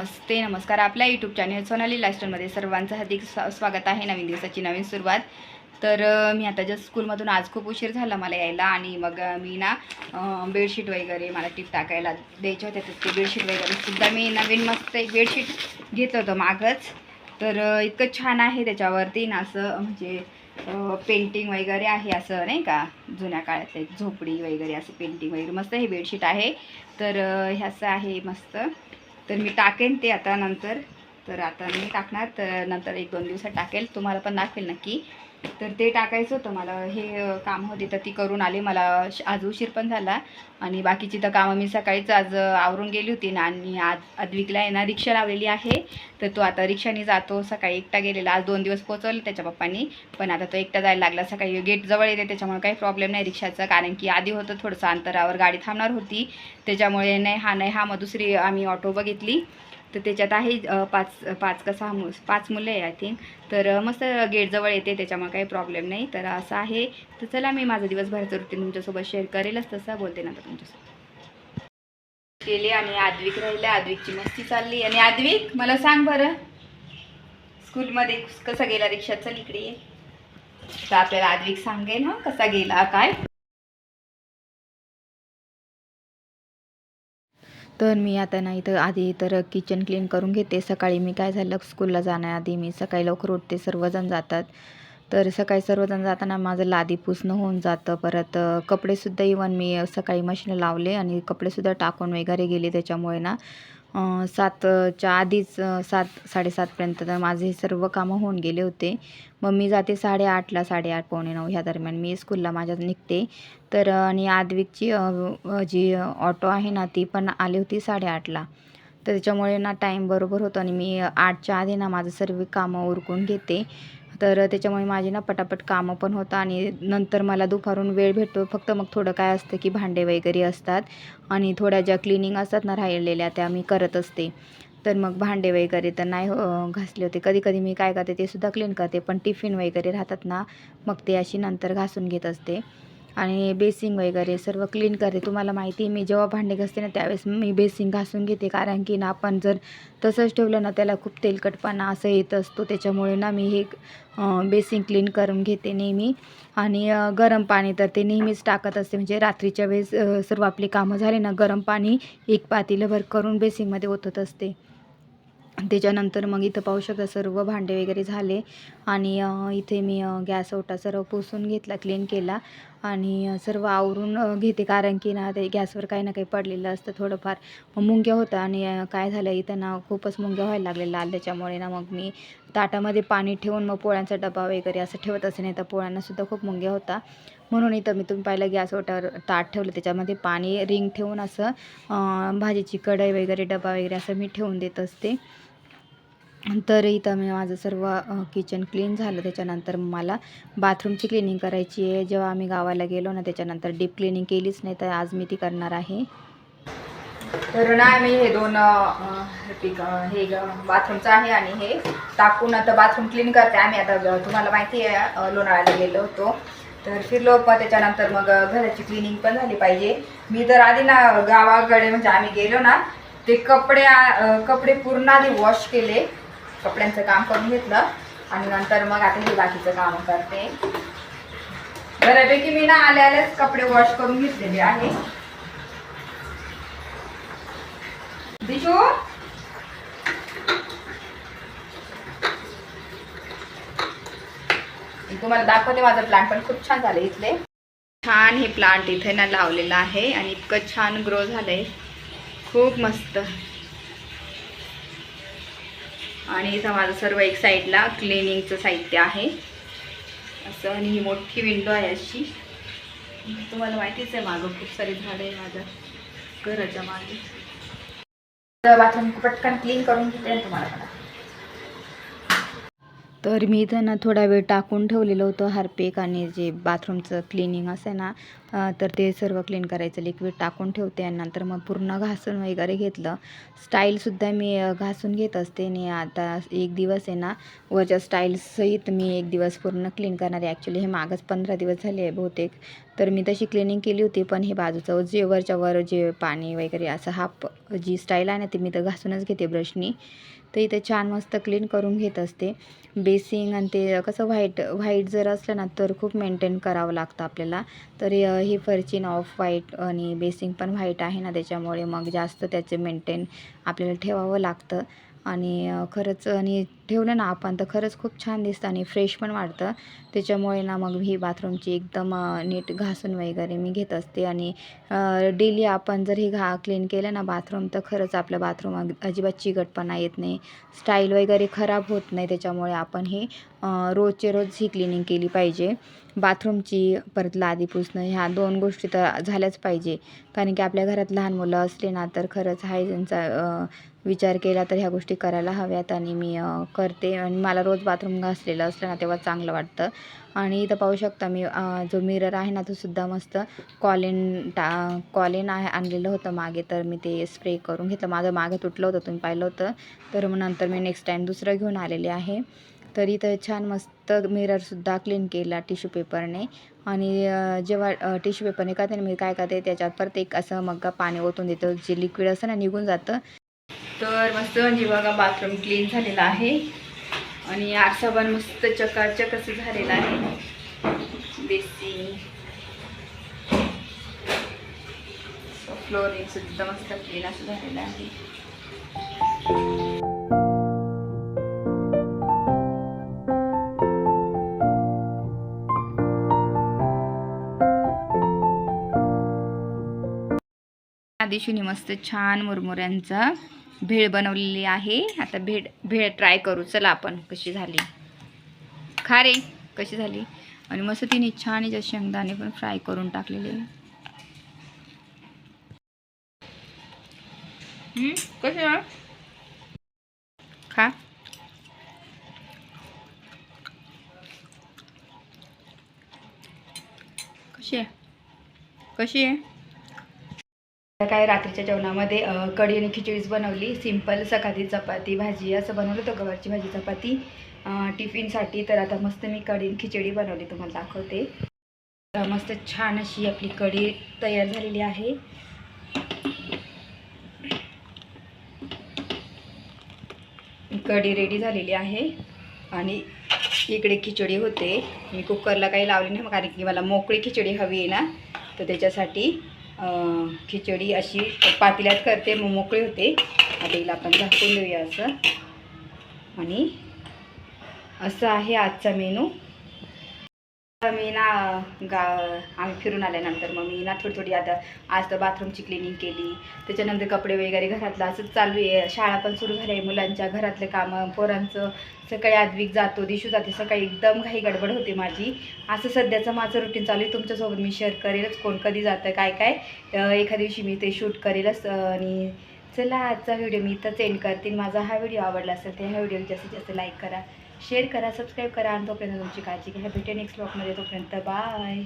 नमस्ते नमस्कार. आपल्या YouTube channel Sonali लाईफस्टाईलमध्ये सर्वांचं हार्दिक स्वागत आहे. नवीन दिवसाची नवीन सुरुवात. तर मी आता जस्ट स्कूलमधून आज खूप उशीर झाला मला यायला आणि मग मी ना बेडशीट वगैरे मला टिप टाकायला द्यायचे होते. तर ते बेडशीट वगैरे सुद्धा मी नवीन मस्त एक बेडशीट घेतलं होतं मागच. तर इतकं छान आहे त्याच्यावरती ना असं म्हणजे पेंटिंग वगैरे आहे असं नाही का, जुन्या काळातले झोपडी वगैरे असं पेंटिंग वगैरे मस्त हे बेडशीट आहे. तर ह्याचं आहे मस्त. तर मी टाकेन ते आता नंतर. तर आता मी टाकणार, तर नंतर 1-2 दिवसात टाकेल, तुम्हाला पण दाखवेल नक्की. तर ते टाकायचं होतं मला, हे काम होते तर ती करून आले. मला आज उशीर पण झाला आणि बाकीची तर कामं मी सकाळीच आज आवरून गेली होती ना. आणि आज अद्विकला आहे ना रिक्षा लावलेली आहे, तर तो आता रिक्षाने जातो. सकाळी एकटा गेलेला, आज 2 दिवस पोचवलं त्याच्या पप्पांनी, पण आता तो एकटा जायला लागला. सकाळी गेट जवळ येते त्याच्यामुळे काही प्रॉब्लेम नाही रिक्षाचा, कारण की आधी होतं थोडंसं अंतरावर गाडी थांबणार होती त्याच्यामुळे नाही हा मग दुसरी आम्ही ऑटो बघितली. तर त्याच्यात आहे 5 का 5 मुलं आहे आय थिंक. तर मस्त गेटजवळ येते त्याच्यामुळे काही प्रॉब्लेम नाही. तर असं आहे. तर चला मी माझं दिवसभराचं रुटीन तुमच्यासोबत शेअर करेलच, तसं बोलते ना तुमच्यासोबत. केली आणि आद्विक राहिल्या, आद्विकची मस्ती चालली. आणि आद्विक मला सांग बरं, स्कूलमध्ये कसा गेला रिक्षा? चल इकडे ये. तर आपल्याला आद्विक सांगेल हा कसा गेला काय. तर मी आता ना इथं आधी तर किचन क्लीन करून घेते. सकाळी मी काय झालं, स्कूलला जाण्याआधी मी सकाळी लवकर उठते, सर्वजण जातात. तर सकाळी सर्वजण जाताना माझं लादी पुसणं होऊन जातं. परत कपडेसुद्धा इवन मी सकाळी मशीन लावले आणि कपडेसुद्धा टाकून वगैरे गेले. त्याच्यामुळे ना 7च्या आधीच 7-7:30पर्यंत तर माझे हे सर्व कामं होऊन गेले होते. मग मी जाते 8:30ला, 8:30 पावणे 9 ह्या दरम्यान मी स्कूलला माझ्या निघते. तर आणि आद्विकची जी ऑटो आहे ना ती पण आली होती 8:30ला. तर त्याच्यामुळे ना टाईम बरोबर होतं आणि मी 8च्या आधी ना माझं सर्व कामं उरकून घेते. तर त्याच्यामुळे माझी ना पटापट कामं पण होतं आणि नंतर मला दुपारून वेळ भेटतो. फक्त मग थोडं काय असतं की भांडे वगैरे असतात आणि थोड्या ज्या क्लिनिंग असतात ना राहिलेल्या त्या मी करत असते. तर मग भांडे वगैरे तर नाही घासले होते. कधी मी काय करते ते सुद्धा क्लीन करते, पण टिफिन वगैरे राहतात ना मग ते अशी नंतर घासून घेत असते. आणि बेसिंग वगैरे सर्व क्लीन करते. तुम्हाला माहिती आहे मी जेव्हा भांडे घासते ना त्यावेळेस मी बेसिंग घासून घेते, कारण की ना आपण जर तसंच ठेवलं ना त्याला खूप तेलकटपणा असं येत असतो. त्याच्यामुळे ना मी हे बेसिंग क्लीन करून घेते नेहमी. आणि गरम पाणी तर ते नेहमीच टाकत असते, म्हणजे रात्रीच्या वेळेस सर्व आपली कामं झाली ना गरम पाणी एक पातेलभर करून बेसिंगमध्ये ओतत असते. त्याच्यानंतर मग इथं पाहू शकता सर्व भांडे वगैरे झाले आणि इथे मी गॅस ओटा सर्व पुसून घेतला, क्लीन केला आणि सर्व आवरून घेते, कारण की ना ते गॅसवर काही ना काही पडलेलं असतं थोडंफार. मग मुंग्या होता आणि काय झालं इथं ना खूपच मुंग्या व्हायला लागलेल्या लाल. त्याच्यामुळे ना मग मी ताटामध्ये पाणी ठेवून मग पोळ्यांचा डबा वगैरे असं ठेवत असे, नाही तर पोळ्यांनासुद्धा खूप मुंग्या होता. म्हणून इथं मी तुम्ही पाहिलं गॅस ओटावर ताट ठेवलं, त्याच्यामध्ये पाणी रिंग ठेवून असं भाजीची कढई वगैरे डबा वगैरे असं मी ठेवून देत असते. तर इथं मी माझं सर्व किचन क्लीन झालं. त्याच्यानंतर मला बाथरूमची क्लिनिंग करायची आहे. जेव्हा आम्ही गावाला गेलो ना त्याच्यानंतर डीप क्लिनिंग केलीच नाही, तर आज मी ती करणार आहे. तर ना मी हे दोन हे बाथरूमचं आहे आणि हे टाकून आता बाथरूम क्लीन करते आम्ही. आता तुम्हाला माहिती आहे लोणावळ्याला गेलो होतो तर फिरलो, पण त्याच्यानंतर मग घराची क्लिनिंग पण झाली पाहिजे. मी तर आधी ना गावाकडे म्हणजे आम्ही गेलो ना ते कपडे पूर्ण आधी वॉश केले, कपड्यांचं काम करून घेतलं आणि नंतर मग आता हे बाकीचं काम करते. बऱ्यापैकी मी ना आल्याच कपडे वॉश करून घेतलेले आहे. दिशू तुम्हाला दाखवते, माझं प्लांट पण खूप छान झालं इथले. छान हे प्लांट इथे ना लावलेलं आहे आणि इतकं छान ग्रो झालंय, खूप मस्त. आणि इथं माझं सर्व एक साईडला क्लिनिंगचं साहित्य आहे असं. आणि ही मोठी विंडो आहे अशी, तुम्हाला माहितीच आहे मागं खूप सारी झाडं आहे माझ्या घराच्या मागे. तर बाथरूम पटकन क्लीन करून घेते तुम्हाला पण. तर मी इथं ना थोडा वेळ टाकून ठेवलेलं होतं हार्पिक आणि जे बाथरूमचं क्लिनिंग असे ना तर ते सर्व क्लीन करायचं लिक्विड टाकून ठेवते आणि नंतर मग पूर्ण घासून वगैरे घेतलं. स्टाईलसुद्धा मी घासून घेत असते आणि आता एक दिवस आहे ना वरच्या स्टाईलसहित मी एक दिवस पूर्ण क्लीन करणार आहे. ॲक्च्युली हे मागच 15 दिवस झाले आहे बहुतेक. तर मी तशी क्लिनिंग केली होती, पण हे बाजूचं जे वरच्या वर जे पाणी वगैरे असं जी स्टाईल आहे ना ती मी तर घासूनच घेते ब्रशनी. तर इथे छान मस्त क्लीन करून घेत असते. बेसिंग आणि ते कसं व्हाईट जर असलं ना तर खूप मेंटेन करावं लागतं आपल्याला. तर ही फरची ऑफ व्हाईट आणि बेसिंग पण व्हाईट आहे ना, त्याच्यामुळे मग जास्त त्याचे मेंटेन आपल्याला ठेवावं लागतं. आणि खरंच आणि ठेवलं ना आपण तर खरंच खूप छान दिसतं आणि फ्रेश पण वाटतं. त्याच्यामुळे ना मग ही बाथरूमची एकदम नीट घासून वगैरे मी घेत असते. आणि डेली आपण जर हे क्लीन केलं ना बाथरूम, तर खरंच आपलं बाथरूम अजिबात चिकटपणा येत नाही, स्टाईल वगैरे खराब होत नाही. त्याच्यामुळे आपण हे रोजचे रोज ही क्लिनिंग केली पाहिजे बाथरूमची. परत लादी पुसणं ह्या 2 गोष्टी तर झाल्याच पाहिजे. कारण की आपल्या घरात लहान मुलं असले ना तर खरंच हायजीनचा विचार केला तर ह्या गोष्टी करायला हव्यात. आणि मी करते आणि मला रोज बाथरूम घासलेलं असलं ना तेव्हा चांगलं वाटतं. आणि इथं पाहू शकता मी जो मिरर आहे ना तो सुद्धा मस्त कॉलिन आहे आणलेलं होतं मागे, तर मी ते स्प्रे करून घेतलं. माझं मागे तुटलं होतं, तुम्ही पाहिलं होतं. तर मग नंतर मी नेक्स्ट टाईम दुसरं घेऊन आलेले आहे. तर इथं छान मस्त मिररसुद्धा क्लीन केला टिश्यू पेपरने. आणि जेव्हा टिश्यू पेपरने करते ना मी काय करते, त्याच्यात परत एक असं मग्गा पाणी ओतून देतं, जे लिक्विड असतं ना निघून जातं. तर मस्त म्हणजे बघा बाथरूम क्लीन झालेला आहे. आणि आरसा पण मस्त चकाचक असं झालेला आहे. बेसिंग फ्लोरिंग सुद्धा मस्त क्लीन असं झालेलं आहे. दिवशी मस्त छान मुरमुऱ्यांचा भेळ बनवलेली आहे. आता भेळ ट्राय करू. चला आपण कशी झाली, खा रे कशी झाली. आणि मस्त तिने छान याच्यात शेंगदाणे पण फ्राय करून टाकलेले. कशी आहे खा. कशी आहे कशी आहे. काय रात्रीच्या जेवणामध्ये कढी आणि खिचडीच बनवली. सिंपल सकाळी चपाती भाजी असं बनवलं होतं, गवारची भाजी चपाती टिफिनसाठी. तर आता मस्त मी कढी आणि खिचडी बनवली, तुम्हाला दाखवते. मस्त छान अशी आपली कढी तयार झालेली आहे. कढी रेडी झालेली आहे. आणि इकडे खिचडी होते. मी कुकरला काही लावली नाही कारण की मला मोकळी खिचडी हवी आहे ना, तर त्याच्यासाठी खिचडी अशी पातेल्यात करते, मग मोकळी होते. आता हिला आपण झाकून देऊया असं. आणि असं आहे आजचा मेनू. मी ना आम्ही फिरून आल्यानंतर मग मी ना थोडी आता आज तर बाथरूमची क्लिनिंग केली. त्याच्यानंतर कपडे वगैरे घरातलं असंच चालू आहे. शाळा पण सुरू झाली आहे मुलांच्या, घरातले कामं पोरांचं. सकाळी आद्विक जातो, दिशू जाते सकाळी, एकदम घाई गडबड होते माझी. असं सध्याचं माझं रुटीन चालू आहे. तुमच्यासोबत मी शेअर करेलच कोण कधी जातं काय काय. एखाद्या दिवशी मी ते शूट करेलच. आणि चला आजचा व्हिडिओ मी इथंच एंड करते. माझा हा व्हिडिओ आवडला असेल तर ह्या व्हिडिओ जास्तीत जास्त लाईक करा, शेअर करा, सबस्क्राईब करा. आणि तोपर्यंत तुमची काळजी घ्या. भेटेल नेक्स्ट ब्लॉगमध्ये. तोपर्यंत बाय.